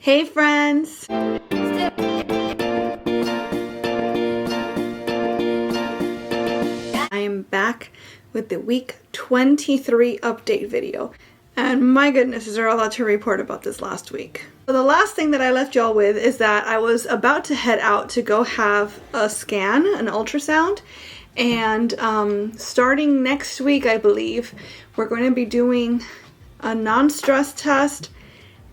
Hey friends! I am back with the week 23 update video. And my goodness, is there a lot to report about this last week. So the last thing that I left y'all with is that I was about to head out to go have a scan, an ultrasound. And starting next week, I believe, we're going to be doing a non-stress test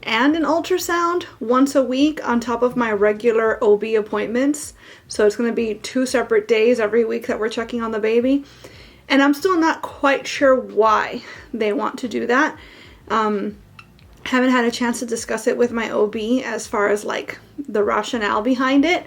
and an ultrasound once a week on top of my regular OB appointments. So it's going to be 2 separate days every week that we're checking on the baby. And I'm still not quite sure why they want to do that. Haven't had a chance to discuss it with my OB as far as like the rationale behind it,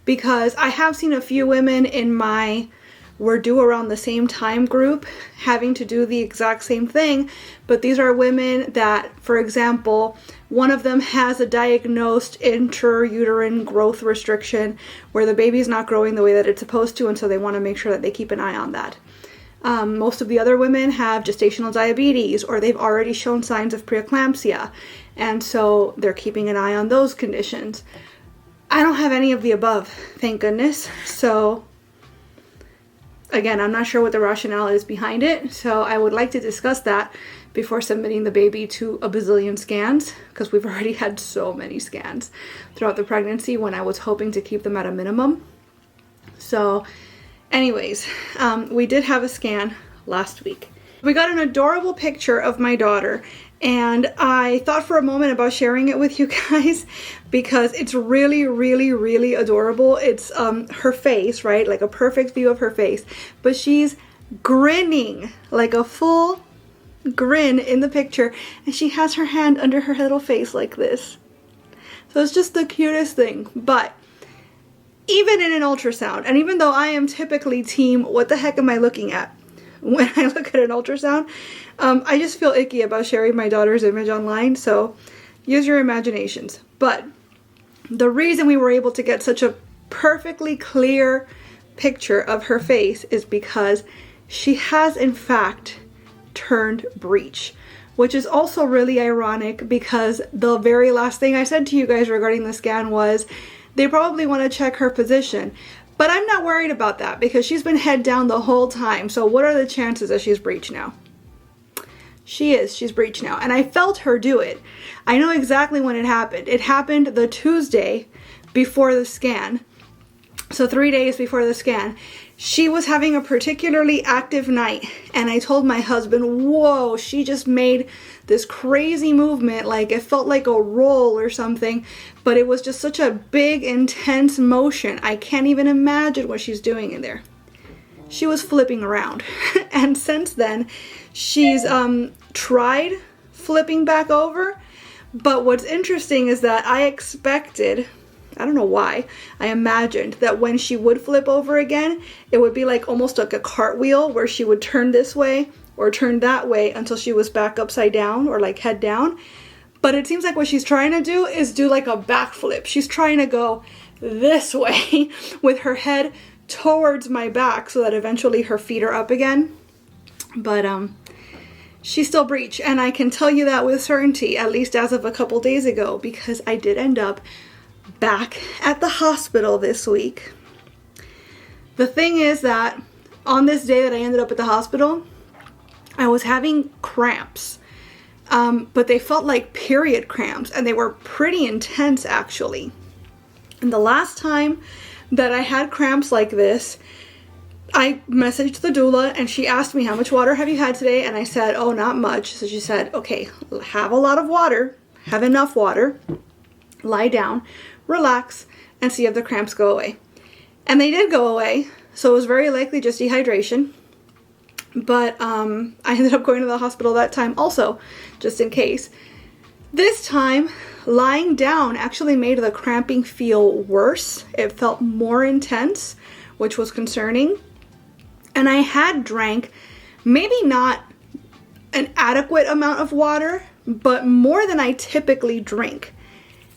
because I have seen a few women in my we're due around the same time group having to do the exact same thing, but these are women that, for example, one of them has a diagnosed intrauterine growth restriction where the baby's not growing the way that it's supposed to, and so they want to make sure that they keep an eye on that. Most of the other women have gestational diabetes, or they've already shown signs of preeclampsia, and so they're keeping an eye on those conditions. I don't have any of the above, thank goodness. So again, I'm not sure what the rationale is behind it, so I would like to discuss that before submitting the baby to a bazillion scans, because we've already had so many scans throughout the pregnancy when I was hoping to keep them at a minimum. So anyways, we did have a scan last week. We got an adorable picture of my daughter, and I thought for a moment about sharing it with you guys because it's really, really, really adorable. It's her face, right? Like a perfect view of her face, but she's grinning, like a full grin in the picture, and she has her hand under her little face like this. So it's just the cutest thing. But even in an ultrasound, and even though I am typically team, what the heck am I looking at? When I look at an ultrasound, I just feel icky about sharing my daughter's image online, so use your imaginations. But the reason we were able to get such a perfectly clear picture of her face is because she has in fact turned breech, which is also really ironic because the very last thing I said to you guys regarding the scan was they probably want to check her position. But I'm not worried about that because she's been head down the whole time. So what are the chances that she's breech now? She's breech now. And I felt her do it. I know exactly when it happened. It happened the Tuesday before the scan. So 3 days before the scan. She was having a particularly active night, and I told my husband, whoa, she just made this crazy movement, like it felt like a roll or something, but it was just such a big, intense motion. I can't even imagine what she's doing in there. She was flipping around, and since then, she's tried flipping back over, but what's interesting is that I expected, I don't know why, I imagined that when she would flip over again, it would be like almost like a cartwheel where she would turn this way or turn that way until she was back upside down or like head down. But it seems like what she's trying to do is do like a backflip. She's trying to go this way with her head towards my back so that eventually her feet are up again. But she's still breech, and I can tell you that with certainty, at least as of a couple days ago, because I did end up back at the hospital this week. The thing is that on this day that I ended up at the hospital, I was having cramps, but they felt like period cramps, and they were pretty intense actually. And the last time that I had cramps like this, I messaged the doula and she asked me, how much water have you had today? And I said, oh, not much. So she said, okay, have a lot of water, have enough water, lie down, relax, and see if the cramps go away. And they did go away, so it was very likely just dehydration. But I ended up going to the hospital that time also, just in case. This time, lying down actually made the cramping feel worse. It felt more intense, which was concerning. And I had drank maybe not an adequate amount of water, but more than I typically drink.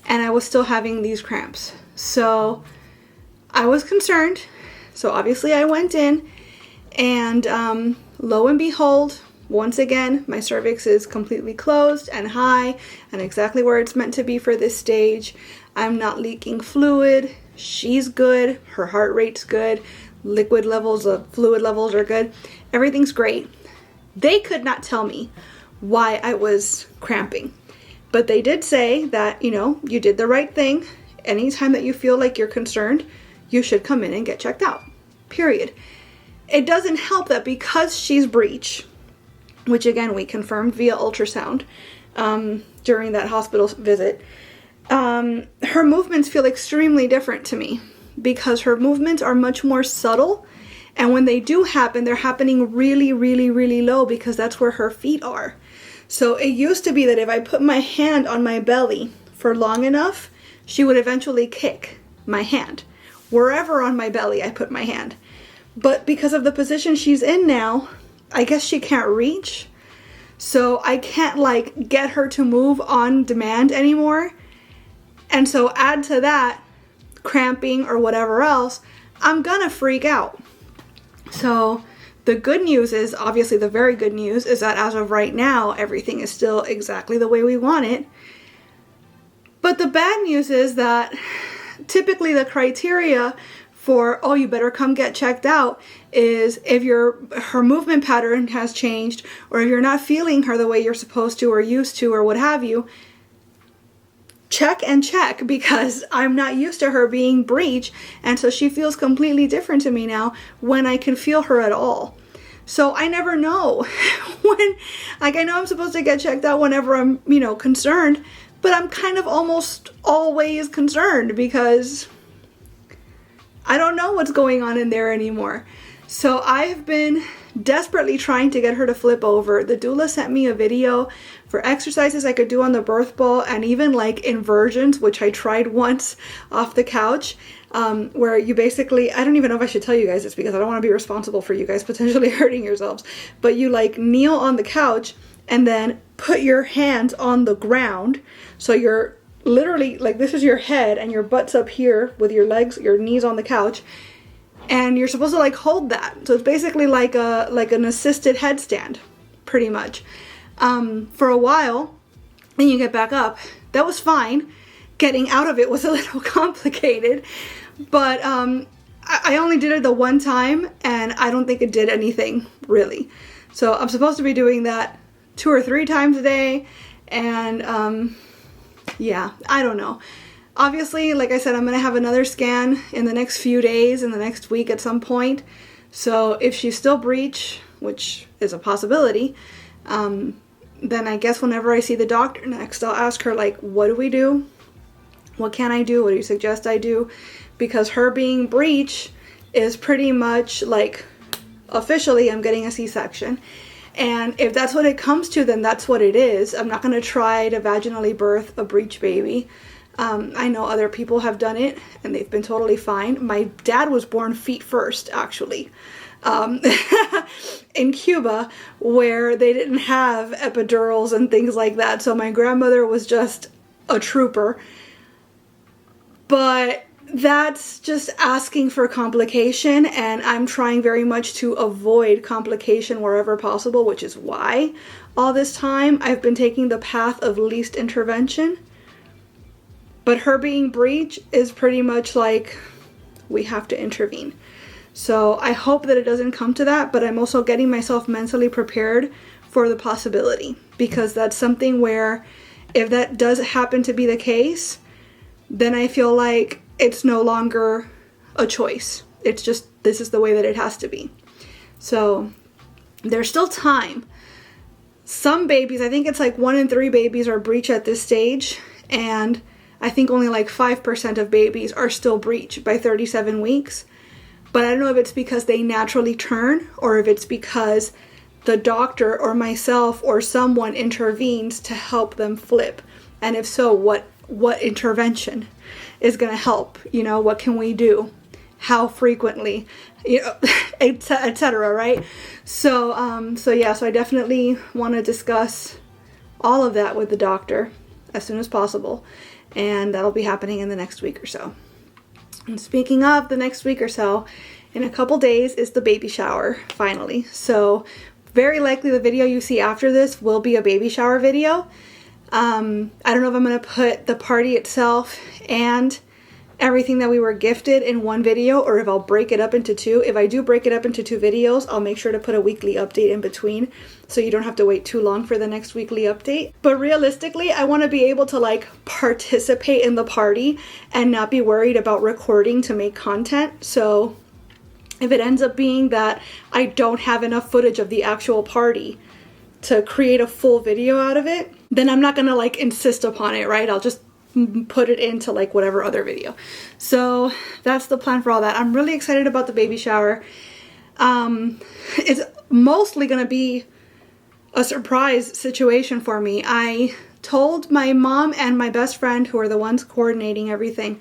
And I was still having these cramps. So I was concerned. So obviously I went in, and lo and behold, Once again, my cervix is completely closed and high and exactly where it's meant to be for this stage. I'm not leaking fluid. She's good. Her heart rate's good. Liquid levels, fluid levels are good. Everything's great. They could not tell me why I was cramping, but they did say that, you know, you did the right thing. Anytime that you feel like you're concerned, you should come in and get checked out, period. It doesn't help that because she's breech, which again, we confirmed via ultrasound during that hospital visit, her movements feel extremely different to me because her movements are much more subtle. And when they do happen, they're happening really, really, really low because that's where her feet are. So it used to be that if I put my hand on my belly for long enough, she would eventually kick my hand, wherever on my belly I put my hand. But because of the position she's in now, I guess she can't reach. So I can't like get her to move on demand anymore. And so add to that cramping or whatever else, I'm gonna freak out. So the good news is, obviously the very good news is that as of right now, everything is still exactly the way we want it. But the bad news is that typically the criteria for, oh, you better come get checked out is if her movement pattern has changed, or if you're not feeling her the way you're supposed to or used to or what have you. Check and check, because I'm not used to her being breech, and so she feels completely different to me now when I can feel her at all. So I never know when, like, I know I'm supposed to get checked out whenever I'm, you know, concerned, but I'm kind of almost always concerned because I don't know what's going on in there anymore. So I've been desperately trying to get her to flip over. The doula sent me a video for exercises I could do on the birth ball and even like inversions, which I tried once off the couch, where you basically, I don't even know if I should tell you guys this because I don't want to be responsible for you guys potentially hurting yourselves, but you like kneel on the couch and then put your hands on the ground. So you're literally like, this is your head and your butt's up here with your legs, your knees on the couch. And you're supposed to like hold that. So it's basically like an assisted headstand, pretty much, for a while. And you get back up. That was fine. Getting out of it was a little complicated, but I only did it the one time, and I don't think it did anything really. So I'm supposed to be doing that 2 or 3 times a day, and yeah, I don't know. Obviously, like I said, I'm going to have another scan in the next few days, in the next week at some point. So if she's still breech, which is a possibility, then I guess whenever I see the doctor next, I'll ask her, like, what do we do? What can I do? What do you suggest I do? Because her being breech is pretty much like, officially, I'm getting a C-section. And if that's what it comes to, then that's what it is. I'm not going to try to vaginally birth a breech baby. I know other people have done it and they've been totally fine. My dad was born feet first, actually, in Cuba, where they didn't have epidurals and things like that. So my grandmother was just a trooper. But that's just asking for complication, and I'm trying very much to avoid complication wherever possible, which is why all this time I've been taking the path of least intervention. But her being breech is pretty much like, we have to intervene. So I hope that it doesn't come to that, but I'm also getting myself mentally prepared for the possibility, because that's something where if that does happen to be the case, then I feel like it's no longer a choice. It's just, this is the way that it has to be. So there's still time. Some babies, I think it's like 1 in 3 babies are breech at this stage, and I think only like 5% of babies are still breech by 37 weeks. But I don't know if it's because they naturally turn, or if it's because the doctor or myself or someone intervenes to help them flip. And if so, what intervention is going to help? You know, what can we do? How frequently? You know, etc. Right? So yeah, so I definitely want to discuss all of that with the doctor as soon as possible. And that'll be happening in the next week or so. And speaking of the next week or so, in a couple days is the baby shower, finally. So very likely the video you see after this will be a baby shower video. I don't know if I'm going to put the party itself and everything that we were gifted in one video, or if I'll break it up into two. If I do break it up into two videos, I'll make sure to put a weekly update in between so you don't have to wait too long for the next weekly update. But realistically, I want to be able to like participate in the party and not be worried about recording to make content. So if it ends up being that I don't have enough footage of the actual party to create a full video out of it, then I'm not gonna like insist upon it, right? I'll just put it into like whatever other video. So that's the plan for all that. I'm really excited about the baby shower. It's mostly gonna be a surprise situation for me. I told my mom and my best friend, who are the ones coordinating everything,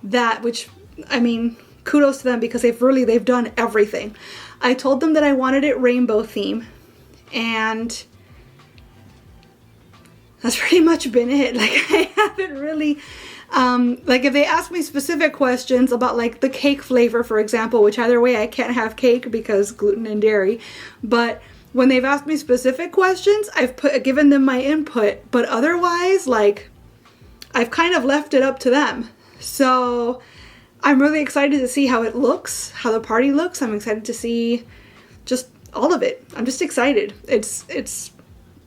that, which, I mean, kudos to them because they've done everything. I told them that I wanted it rainbow theme, and that's pretty much been it. Like, I haven't really, like, if they ask me specific questions about like the cake flavor, for example, which either way I can't have cake because gluten and dairy, but when they've asked me specific questions, I've given them my input, but otherwise, like, I've kind of left it up to them. So I'm really excited to see how it looks, how the party looks. I'm excited to see just all of it. I'm just excited. It's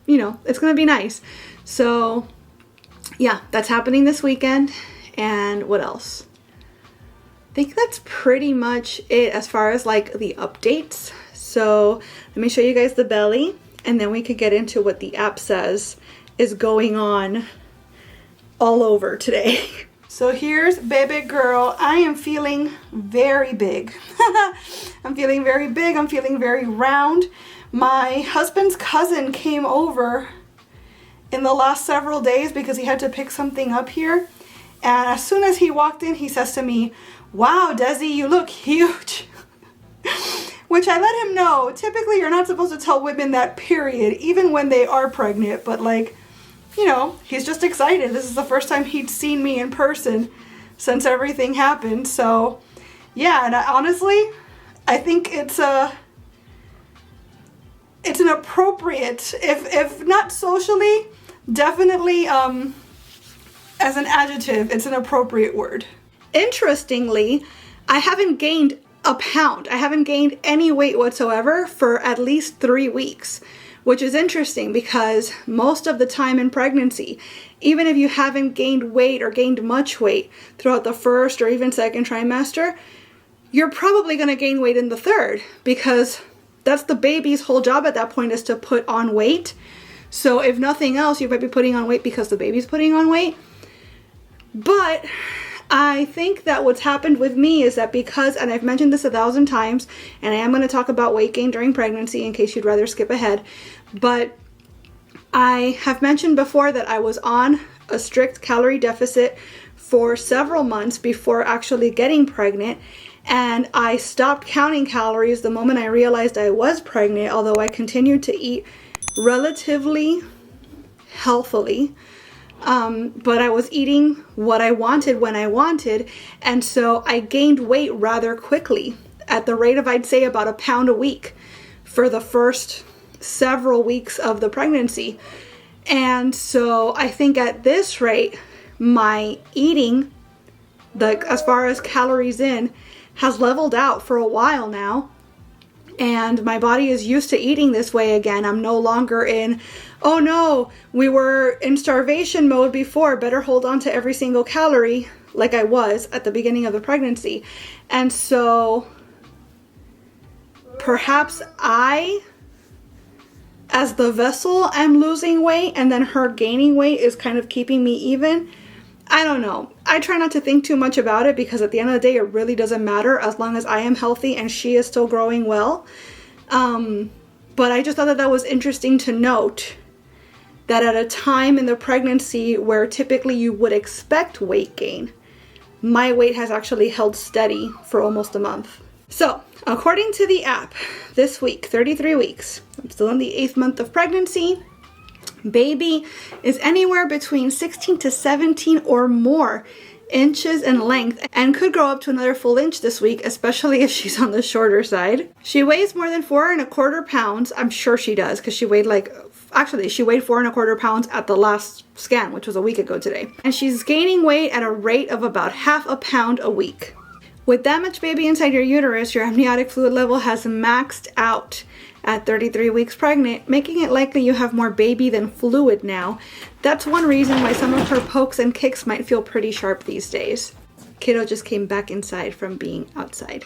you know, it's gonna be nice. So yeah, that's happening this weekend. And what else? I think that's pretty much it as far as like the updates. So let me show you guys the belly, and then we can get into what the app says is going on all over today. So here's baby girl. I am feeling very big. I'm feeling very big. I'm feeling very round. My husband's cousin came over in the last several days because he had to pick something up here. And as soon as he walked in, he says to me, "Wow, Desi, you look huge." Which I let him know. Typically, you're not supposed to tell women that, period, even when they are pregnant. But like, you know, he's just excited. This is the first time he'd seen me in person since everything happened. So yeah, and honestly, I think it's an appropriate, if not socially, definitely as an adjective, it's an appropriate word. Interestingly, I haven't gained a pound. I haven't gained any weight whatsoever for at least 3 weeks, which is interesting because most of the time in pregnancy, even if you haven't gained weight or gained much weight throughout the first or even second trimester, you're probably going to gain weight in the third, because that's the baby's whole job at that point, is to put on weight. So if nothing else, you might be putting on weight because the baby's putting on weight. But I think that what's happened with me is that because, and I've mentioned this 1,000 times, and I am going to talk about weight gain during pregnancy in case you'd rather skip ahead, but I have mentioned before that I was on a strict calorie deficit for several months before actually getting pregnant, and I stopped counting calories the moment I realized I was pregnant, although I continued to eat relatively healthily. But I was eating what I wanted when I wanted, and so I gained weight rather quickly at the rate of, I'd say, about 1 pound a week for the first several weeks of the pregnancy. And so I think at this rate, my eating, as far as calories in, has leveled out for a while now. And my body is used to eating this way again. I'm no longer in, oh no, we were in starvation mode before, better hold on to every single calorie, like I was at the beginning of the pregnancy. And so perhaps I, as the vessel, am losing weight, and then her gaining weight is kind of keeping me even. I don't know. I try not to think too much about it, because at the end of the day, it really doesn't matter as long as I am healthy and she is still growing well. But I just thought that that was interesting to note, that at a time in the pregnancy where typically you would expect weight gain, my weight has actually held steady for almost a month. So, according to the app, this week, 33 weeks, I'm still in the 8th month of pregnancy. Baby is anywhere between 16 to 17 or more inches in length and could grow up to another full inch this week, especially if she's on the shorter side. She weighs more than 4¼ pounds. I'm sure she does, because she weighed she weighed 4¼ pounds at the last scan, which was a week ago today. And she's gaining weight at a rate of about ½ pound a week. With that much baby inside your uterus, your amniotic fluid level has maxed out at 33 weeks pregnant, making it likely you have more baby than fluid now. That's one reason why some of her pokes and kicks might feel pretty sharp these days. Kiddo just came back inside from being outside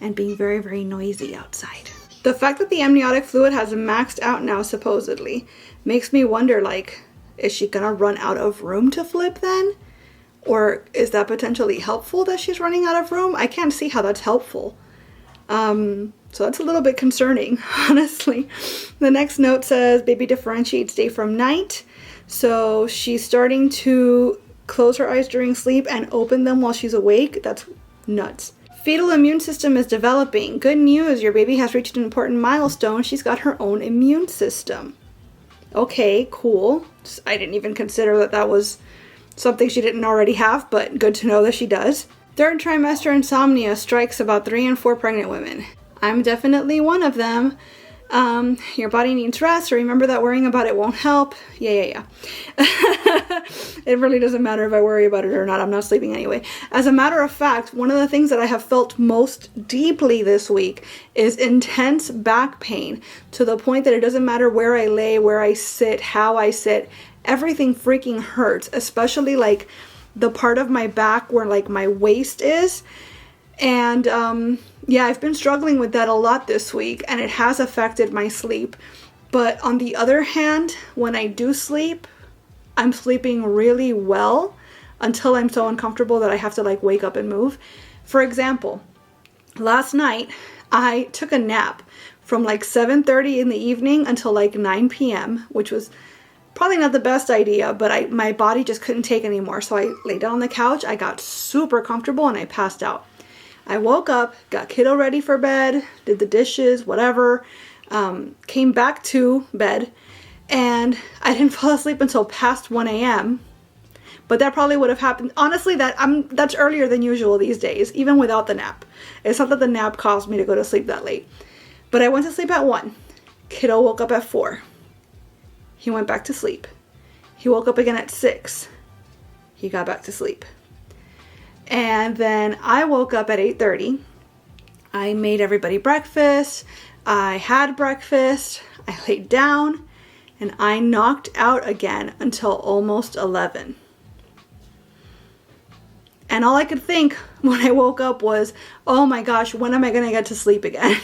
and being very, very noisy outside. The fact that the amniotic fluid has maxed out now, supposedly, makes me wonder, like, is she gonna run out of room to flip then? Or is that potentially helpful that she's running out of room? I can't see how that's helpful. So that's a little bit concerning, honestly. The next note says baby differentiates day from night. So she's starting to close her eyes during sleep and open them while she's awake. That's nuts. Fetal immune system is developing. Good news, your baby has reached an important milestone. She's got her own immune system. Okay, cool. I didn't even consider that that was something she didn't already have, but good to know that she does. Third trimester insomnia strikes about 3 in 4 pregnant women. I'm definitely one of them. Your body needs rest, so remember that worrying about it won't help. Yeah. It really doesn't matter if I worry about it or not. I'm not sleeping anyway. As a matter of fact, one of the things that I have felt most deeply this week is intense back pain, to the point that it doesn't matter where I lay, where I sit, how I sit. Everything freaking hurts, especially like the part of my back where like my waist is. And yeah, I've been struggling with that a lot this week, and it has affected my sleep. But on the other hand, when I do sleep, I'm sleeping really well until I'm so uncomfortable that I have to like wake up and move. For example, last night I took a nap from like 7:30 in the evening until like 9 p.m., which was probably not the best idea, but my body just couldn't take anymore. So I laid down on the couch, I got super comfortable, and I passed out. I woke up, got kiddo ready for bed, did the dishes, whatever, came back to bed, and I didn't fall asleep until past 1 a.m. But that probably would have happened. Honestly, that's earlier than usual these days, even without the nap. It's not that the nap caused me to go to sleep that late. But I went to sleep at 1. Kiddo woke up at 4. He went back to sleep. He woke up again at 6. He got back to sleep. And then I woke up at 8:30. I made everybody breakfast. I had breakfast. I laid down, and I knocked out again until almost 11. And all I could think when I woke up was, oh my gosh, when am I going to get to sleep again?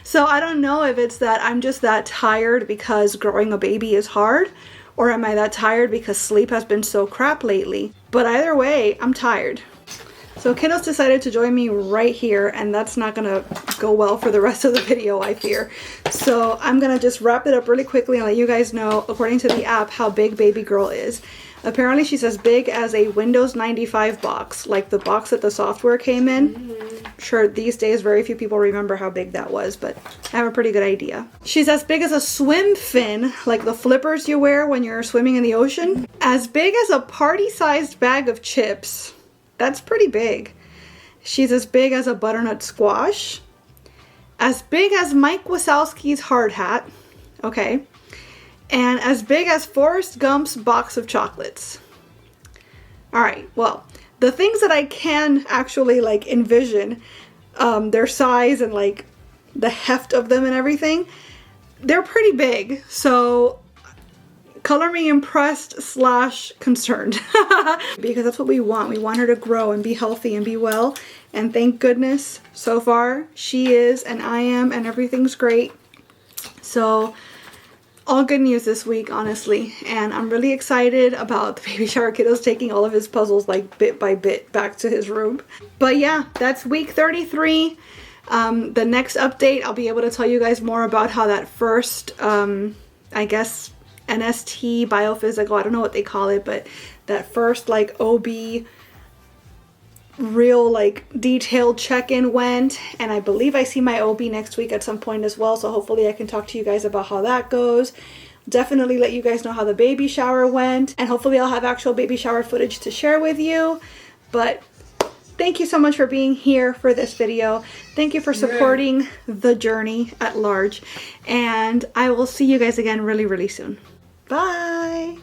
So I don't know if it's that I'm just that tired because growing a baby is hard, or am I that tired because sleep has been so crap lately? But either way, I'm tired. So kiddos decided to join me right here, and that's not gonna go well for the rest of the video, I fear. So I'm gonna just wrap it up really quickly and let you guys know, according to the app, how big baby girl is. Apparently she's as big as a Windows 95 box, like the box that the software came in. Sure, these days very few people remember how big that was, but I have a pretty good idea. She's as big as a swim fin, like the flippers you wear when you're swimming in the ocean. As big as a party-sized bag of chips. That's pretty big. She's as big as a butternut squash. As big as Mike Wazowski's hard hat. Okay. And as big as Forrest Gump's box of chocolates. Alright, well, the things that I can actually like envision, their size and like the heft of them and everything, they're pretty big. So color me impressed / concerned because that's what we want. We want her to grow and be healthy and be well. And thank goodness so far she is, and I am, and everything's great. So all good news this week, honestly. And I'm really excited about the baby shower kiddos taking all of his puzzles like bit by bit back to his room. But yeah, that's week 33. The next update, I'll be able to tell you guys more about how that first, I guess, NST biophysical, I don't know what they call it, but that first like OB real like detailed check-in went. And I believe I see my OB next week at some point as well, so hopefully I can talk to you guys about how that goes. definitely let you guys know how the baby shower went, and hopefully I'll have actual baby shower footage to share with you. But thank you so much for being here for this video. Thank you for supporting the journey at large, and I will see you guys again really, really soon. Bye!